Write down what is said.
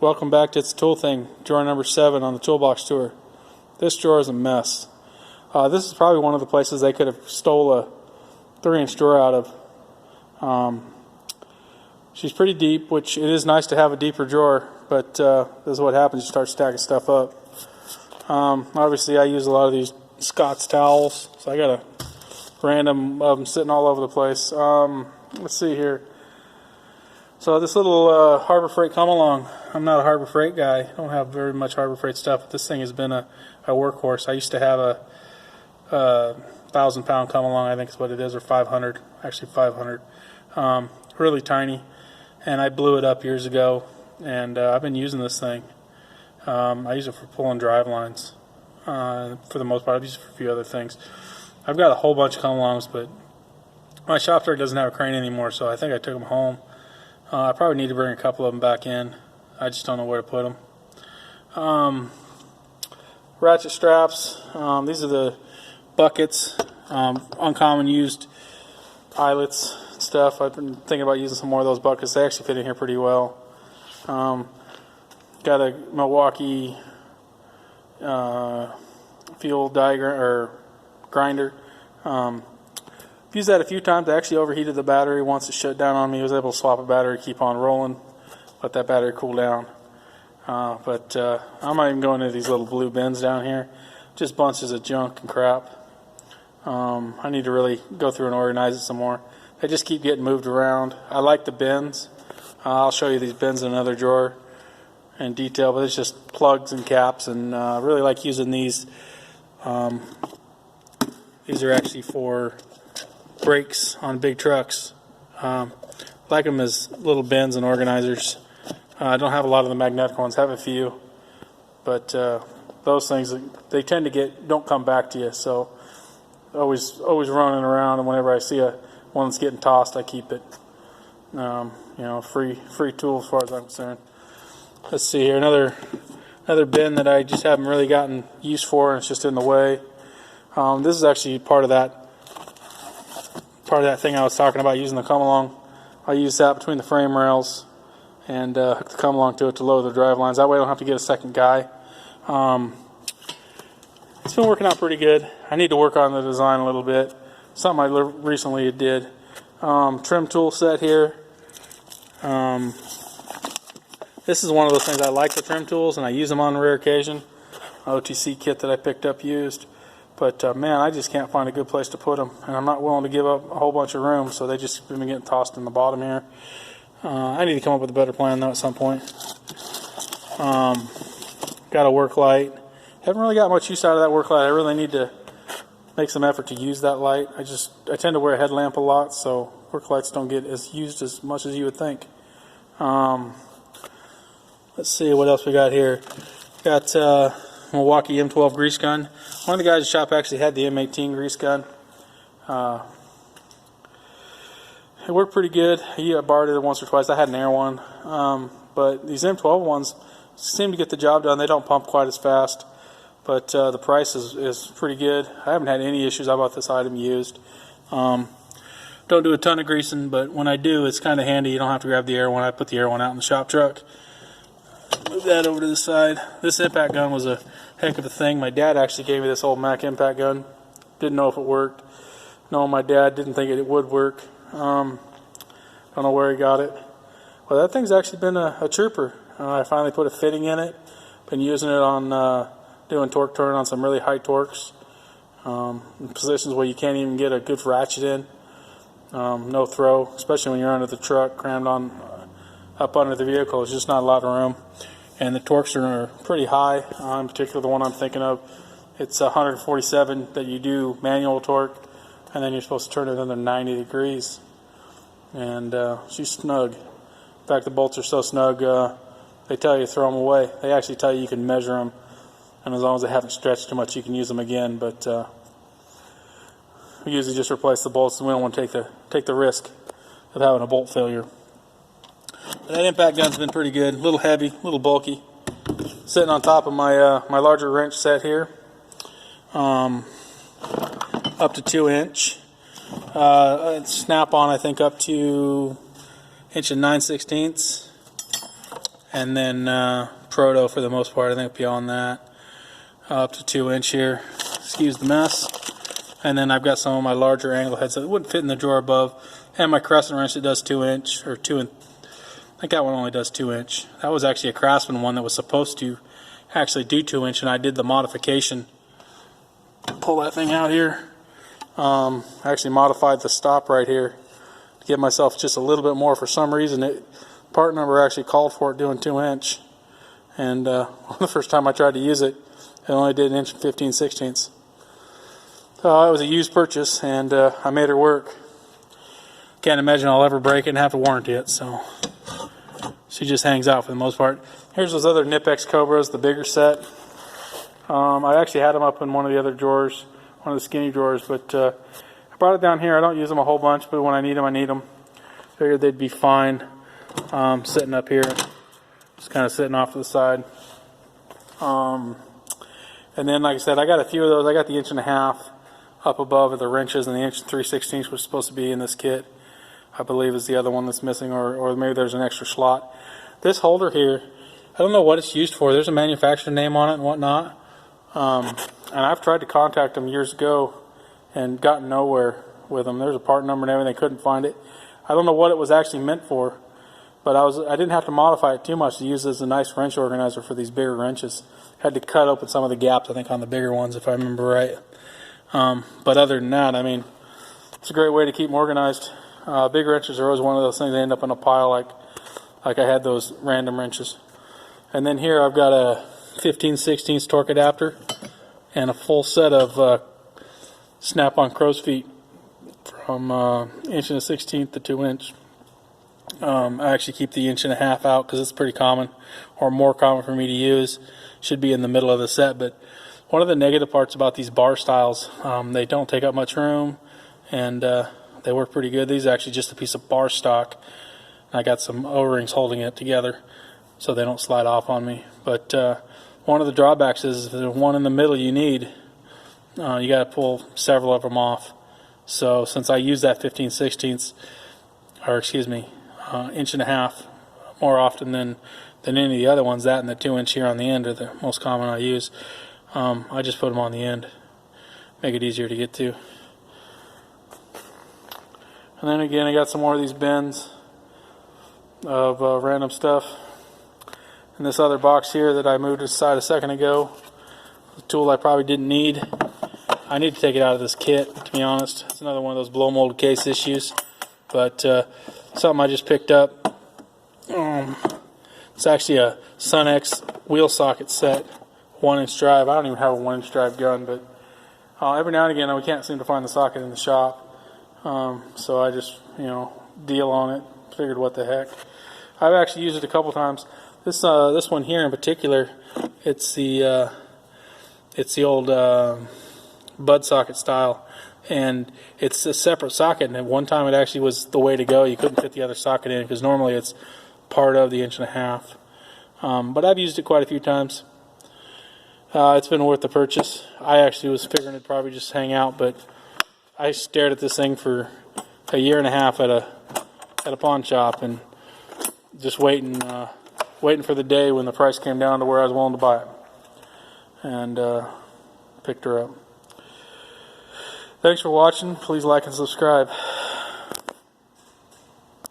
welcome back to It's a Tool Thing, drawer number 7 on the toolbox tour. This drawer is a mess. This is probably one of the places they could have stole a 3-inch drawer out of. She's pretty deep, which it is nice to have a deeper drawer, but this is what happens. You start stacking stuff up. Obviously I use a lot of these Scott's towels, so I got a random of them sitting all over the place. Let's see here. So this little Harbor Freight come along. I'm not a Harbor Freight guy. I don't have very much Harbor Freight stuff, but this thing has been a workhorse. I used to have a 1,000-pound come along, I think is what it is, or 500, actually 500. Really tiny, and I blew it up years ago, and I've been using this thing. I use it for pulling drive lines for the most part. I've used it for a few other things. I've got a whole bunch of come alongs, but my shop truck doesn't have a crane anymore, so I think I took them home. I probably need to bring a couple of them back in. I just don't know where to put them. Ratchet straps. These are the buckets, uncommon used eyelets and stuff. I've been thinking about using some more of those buckets. They actually fit in here pretty well. Got a Milwaukee fuel diagram or grinder. Used that a few times. I actually overheated the battery once it shut down on me. I was able to swap a battery, keep on rolling, let that battery cool down. But I'm not even going into these little blue bins down here. Just bunches of junk and crap. I need to really go through and organize it some more. They just keep getting moved around. I like the bins. I'll show you these bins in another drawer in detail, but it's just plugs and caps, and I really like using these. These are actually for brakes on big trucks. Like them as little bins and organizers. I don't have a lot of the magnetic ones, have a few, but those things, they tend to don't come back to you, so always running around, and whenever I see one that's getting tossed, I keep it. Free tool as far as I'm concerned. Let's see here, another bin that I just haven't really gotten use for, and it's just in the way. This is actually part of that thing I was talking about, using the come along. I use that between the frame rails and hook the come along to it to lower the drive lines. That way I don't have to get a second guy. It's been working out pretty good. I need to work on the design a little bit. Something I recently did. Trim tool set here. This is one of those things I like, the trim tools, and I use them on a rare occasion. OTC kit that I picked up used. But man, I just can't find a good place to put them, and I'm not willing to give up a whole bunch of room, so they just been getting tossed in the bottom here. I need to come up with a better plan though at some point. Got a work light. Haven't really got much use out of that work light. I really need to make some effort to use that light. I tend to wear a headlamp a lot, so work lights don't get used as much as you would think. Let's see what else we got here. Got Milwaukee M12 grease gun. One of the guys in the shop actually had the M18 grease gun. It worked pretty good. He borrowed it once or twice. I had an air one. But these M12 ones seem to get the job done. They don't pump quite as fast, but the price is pretty good. I haven't had any issues. I bought this item used. Don't do a ton of greasing, but when I do, it's kind of handy. You don't have to grab the air one. I put the air one out in the shop truck. Move that over to the side. This impact gun was a heck of a thing. My dad actually gave me this old Mac impact gun. Didn't know if it worked. No, my dad didn't think it would work. Don't know where he got it. Well, that thing's actually been a trooper. I finally put a fitting in it. Been using it on doing torque turn on some really high torques. In positions where you can't even get a good ratchet in. No throw, especially when you're under the truck, crammed on up under the vehicle. There's just not a lot of room. And the torques are pretty high. In particular, the one I'm thinking of, it's 147 that you do manual torque, and then you're supposed to turn it under 90 degrees. And she's snug. In fact, the bolts are so snug, they tell you to throw them away. They actually tell you can measure them, and as long as they haven't stretched too much, you can use them again. But we usually just replace the bolts, and we don't want to take the risk of having a bolt failure. That impact gun's been pretty good. A little heavy, a little bulky. Sitting on top of my my larger wrench set here. Up to 2-inch. Snap on, I think, up to 1 9/16. and then proto for the most part. I think beyond that, up to 2-inch here. Excuse the mess. And then I've got some of my larger angle heads that wouldn't fit in the drawer above, and my crescent wrench that does 2-inch or 2 and I think that one only does 2-inch. That was actually a Craftsman one that was supposed to actually do 2-inch, and I did the modification. Pull that thing out here. I actually modified the stop right here to give myself just a little bit more. For some reason, part number actually called for it doing 2-inch, and the first time I tried to use it, it only did 1 inch and 15/16. So it was a used purchase, and I made her work. Can't imagine I'll ever break it and have to warranty it, so she just hangs out for the most part. Here's those other Nipex Cobras, the bigger set. I actually had them up in one of the other drawers, one of the skinny drawers, but I brought it down here. I don't use them a whole bunch, but when I need them, I need them. Figured they'd be fine sitting up here, just kind of sitting off to the side. And then, like I said, I got a few of those. I got the 1.5 inch up above the wrenches, and the 1 inch 3/16 was supposed to be in this kit. I believe is the other one that's missing, or maybe there's an extra slot. This holder here, I don't know what it's used for. There's a manufacturer name on it and whatnot. And I've tried to contact them years ago and gotten nowhere with them. There's a part number and everything. They couldn't find it. I don't know what it was actually meant for, but I didn't have to modify it too much to use it as a nice wrench organizer for these bigger wrenches. Had to cut open some of the gaps, I think, on the bigger ones, if I remember right. But other than that, I mean, it's a great way to keep them organized. Big wrenches are always one of those things that end up in a pile, like I had those random wrenches. And then here I've got a 15/16 torque adapter and a full set of snap-on crow's feet from 1 inch and 1/16 to 2-inch. I actually keep the 1.5 inch out because it's pretty common, or more common for me to use. Should be in the middle of the set, but one of the negative parts about these bar styles, they don't take up much room, and they work pretty good. These are actually just a piece of bar stock. I got some O-rings holding it together so they don't slide off on me. But one of the drawbacks is the one in the middle you need, you got to pull several of them off. So since I use that 15/16, or excuse me, 1.5 inch more often than any of the other ones, that and the 2-inch here on the end are the most common I use. I just put them on the end, make it easier to get to. And then again, I got some more of these bins of random stuff. And this other box here that I moved aside a second ago, a tool I probably didn't need. I need to take it out of this kit, to be honest. It's another one of those blow molded case issues. But something I just picked up. It's actually a Sun-X wheel socket set, 1-inch drive. I don't even have a 1-inch drive gun, but every now and again we can't seem to find the socket in the shop. So I just, deal on it. Figured what the heck. I've actually used it a couple times. This one here in particular, it's the old bud socket style, and it's a separate socket. And at one time, it actually was the way to go. You couldn't fit the other socket in because normally it's part of the 1.5 inch. But I've used it quite a few times. It's been worth the purchase. I actually was figuring it'd probably just hang out, but I stared at this thing for 1.5 years at a pawn shop, and just waiting for the day when the price came down to where I was willing to buy it, and picked her up. Thanks for watching. Please like and subscribe.